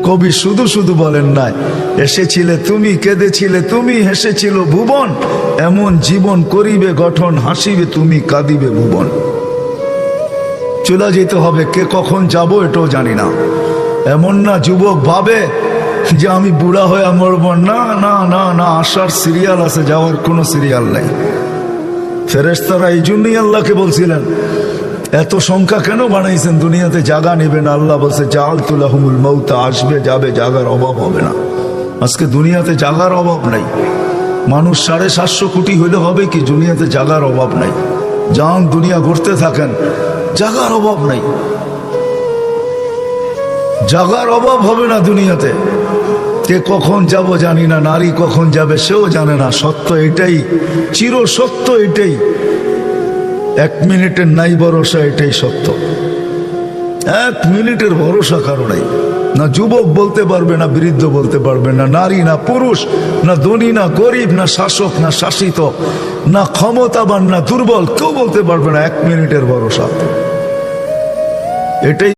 কবি শুধু শুধু বলেন নাই, এসেছিলে তুমি, কেঁদেছিলে তুমি, হেসেছিল ভুবন, এমন জীবন করিবে গঠন, হাসিবে তুমি, কাঁদিবে ভুবন। চলে যেতে হবে, কে কখন যাব এটাও জানি না। এমন না যুবক ভাবে যে আমি বুড়া হয়ে মরব, না না না না, আসার সিরিয়াল আছে, যাওয়ার কোনো সিরিয়াল নাই। ফেরেশতারা এই জন্যই আল্লাহকে বলছিলেন, এত সংখ্যা কেন বানাইছেন, দুনিয়াতে জায়গা নেবেন। আল্লাহ বলছে জাআলতু লাহুমুল মাউতা, আসবে যাবে, জায়গার অভাব হবে না। আজকে দুনিয়াতে জায়গার অভাব নাই। মানুষ 750 কোটি হইলে হবে কি, দুনিয়াতে জায়গার অভাব নাই। যান দুনিয়া ঘুরতে থাকেন, জায়গার অভাব নাই, জায়গার অভাব হবে না দুনিয়াতে। কে কখন যাব জানি না, নারী কখন যাবে সেও জানে না। সত্য এটাই, চির সত্য এটাই, 1 মিনিটের নাই ভরসা, এটাই সত্য। 1 মিনিটের ভরসা কারো নাই। না যুবক বলতে পারবে, না বৃদ্ধ বলতে পারবে, না নারী না পুরুষ, না ধনী না গরিব, না শাসক না শাসিত, না ক্ষমতাবান না দুর্বল, কেউ বলতে পারবে না 1 মিনিটের ভরসা। এটাই